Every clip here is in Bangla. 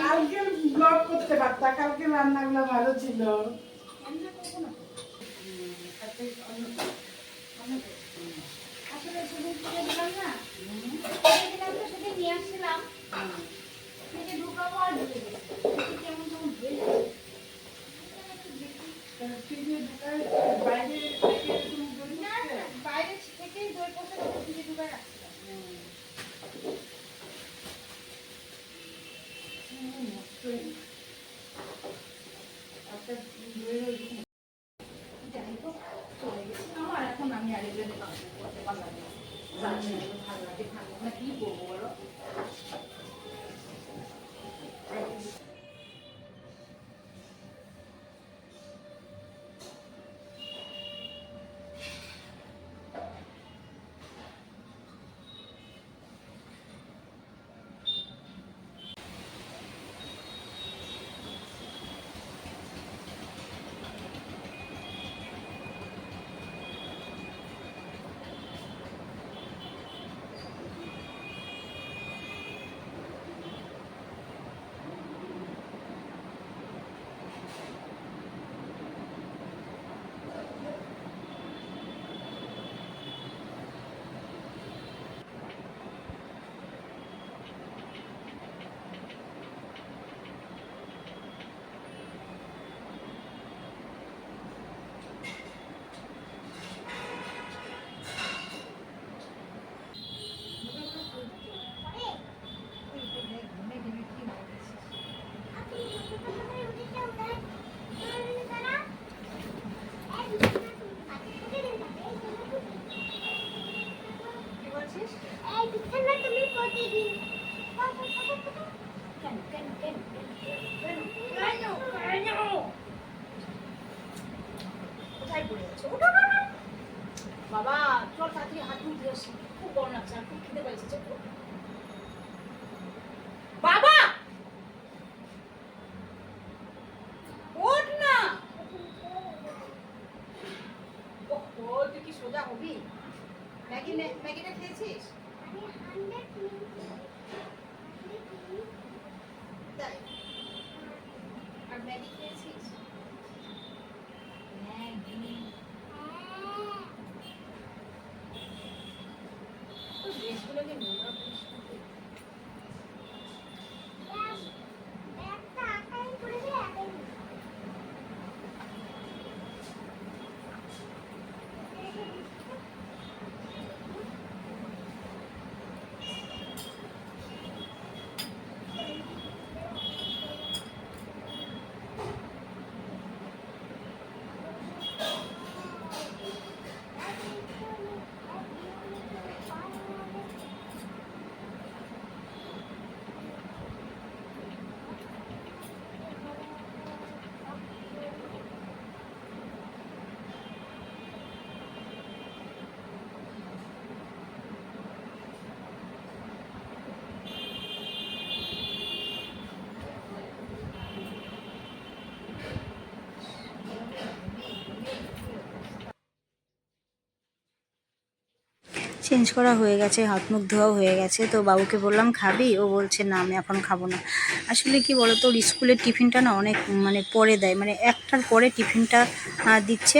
কালকে ব্লগ করতে পারতা, কালকে রান্নাগুলো ভালো ছিল। আমার এখন আমি আর এগুলো ভালো লাগে না, কি করবো বলো। বাবা চল তাড়াতাড়ি হাত ধুয়ে আসি, খুব গরম লাগছে, আর খুব খিদে পেয়েছে। বাবা ওঠ না, ও তুই কি সোজা হবি? ম্যাগিটা খেয়েছিস? তাই আর ম্যাগি খেয়েছিস? ড্রেসগুলোকে নোংরা চেঞ্জ করা হয়ে গেছে, হাত মুখ ধোয়াও হয়ে গেছে। তো বাবুকে বললাম খাবি, ও বলছে না আমি এখন খাবো না। আসলে কি বলো তো, ওর স্কুলের টিফিনটা না অনেক পরে দেয়, একটার পরে টিফিনটা দিচ্ছে,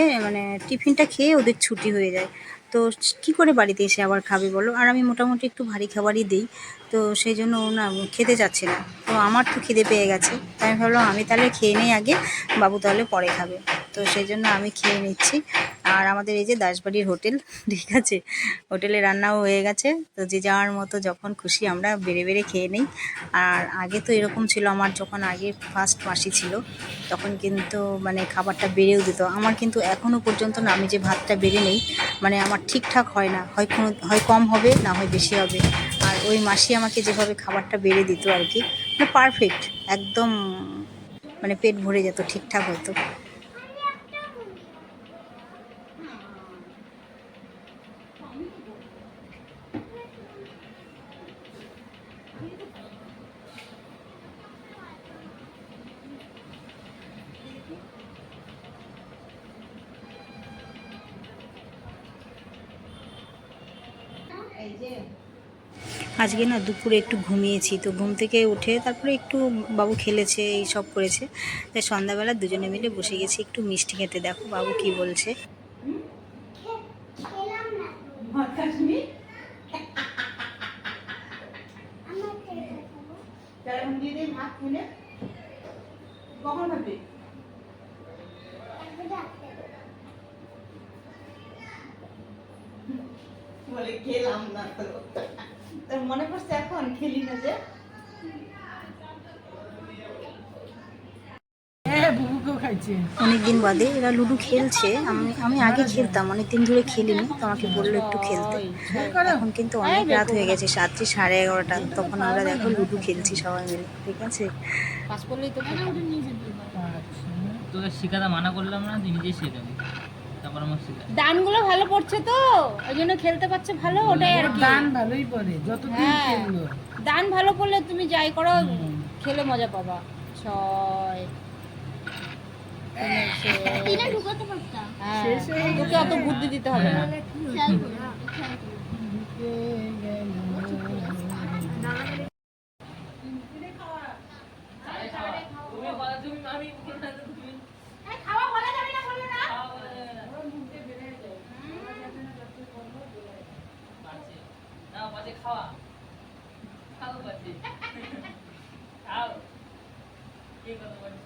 টিফিনটা খেয়ে ওদের ছুটি হয়ে যায়। তো কি করে বাড়িতে এসে আবার খাবে বলো? আর আমি মোটামুটি একটু ভারী খাবারই দিই, তো সেই জন্য ও না খেতে যাচ্ছে না। তো আমার তো খিদে পেয়ে গেছে, তাই আমি ভাবলাম আমি তাহলে খেয়ে নিই আগে, বাবু তাহলে পরে খাবে। তো সেই জন্য আমি খেয়ে নিচ্ছি। আর আমাদের এই যে দাসবাড়ির হোটেল, ঠিক আছে, হোটেলে রান্নাও হয়ে গেছে। তো যে যাওয়ার মতো যখন খুশি আমরা বেড়ে বেড়ে খেয়ে নিই। আর আগে তো এরকম ছিল, আমার যখন আগে ফার্স্ট মাসি ছিল তখন কিন্তু খাবারটা বেড়েও দিত আমার, কিন্তু এখনও পর্যন্ত না আমি যে ভাতটা বেড়ে নেই আমার ঠিকঠাক হয় না, হয় কম হবে, না হয় বেশি হবে। আর ওই মাসি আমাকে যেভাবে খাবারটা বেড়ে দিত আর কি, পারফেক্ট একদম, পেট ভরে যেত, ঠিকঠাক হতো। এই যে আজকে না দুপুরে একটু ঘুমিয়েছি, তো ঘুম থেকে উঠে তারপরে একটু বাবু খেলেছে, এই সব করেছে, তাই সন্ধ্যাবেলা দুজনে মিলে বসে গেছি একটু মিষ্টি খেতে। দেখো বাবু কি বলছে। ভাত খাসনি? তাহলে এখন দিয়ে দিই ভাত খেলে। কখন খাবি? বলে খেলাম না তো। তোর মনে পড়ছে এখন খেলি না যে? অনেকদিন বাদে এরা লুডো খেলছে। আমি আগে খেলতাম, অনেকদিন ধরে খেলিনি, তো আমাকে বললো একটু খেলতে। এখন কিন্তু অনেক রাত হয়ে গেছে, রাত্রি 11:30, তখন আমরা দেখো লুডো খেলছি সবাই মিলে, ঠিক আছে। পাস করলেই তো তোকে শেখাতে মানা করলাম না, তুই নিজেই শিখে যাবি। তারপর আমার শেখা দানগুলো ভালো পড়ছে তো, ওই জন্য খেলতে পারছে ভালো, ওটাই আর কি। দান ভালোই পড়ে যতদিন খেললো। দান ভালো পড়লে তুমি যাই করো খেলে মজা পাবা। 6 তোকে অত বুদ্ধি দিতে হবে না। খাওয়া খাও পাচ্ছি খাও কি কথা বলছিস।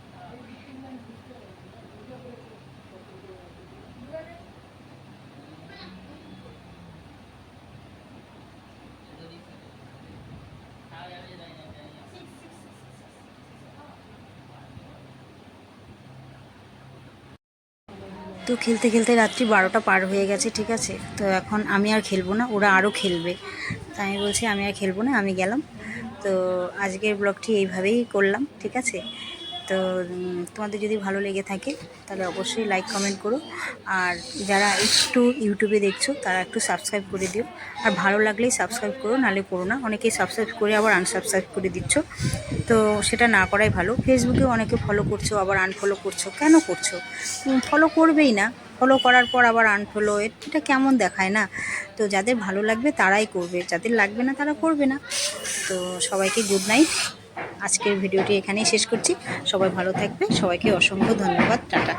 তো খেলতে খেলতে রাত্রি 12টা পার হয়ে গেছে, ঠিক আছে। তো এখন আমি আর খেলবো না, ওরা আরও খেলবে। তাই আমি বলছি আমি আর খেলবো না, আমি গেলাম। তো আজকের ব্লগটি এইভাবেই করলাম, ঠিক আছে। তো তোমাদের যদি ভালো লেগে থাকে তাহলে অবশ্যই লাইক কমেন্ট করো, আর যারা একটু ইউটিউবে দেখছো তারা একটু সাবস্ক্রাইব করে দিও। আর ভালো লাগলেই সাবস্ক্রাইব করো, নাহলে করো না। অনেকেই সাবস্ক্রাইব করে আবার আনসাবস্ক্রাইব করে দিচ্ছ, তো সেটা না করাই ভালো। ফেসবুকে অনেকে ফলো করছো আবার আনফলো করছো, কেন করছো? ফলো করবেই না, ফলো করার পর আবার আনফলো, এটা কেমন দেখায় না? তো যাদের ভালো লাগবে তারাই করবে, যাদের লাগবে না তারা করবে না। তো সবাইকে গুড নাইট। আজকের ভিডিওটি এখানেই শেষ করছি। সবাই ভালো থাকবে, সবাইকে অসংখ্য ধন্যবাদ, টাটা।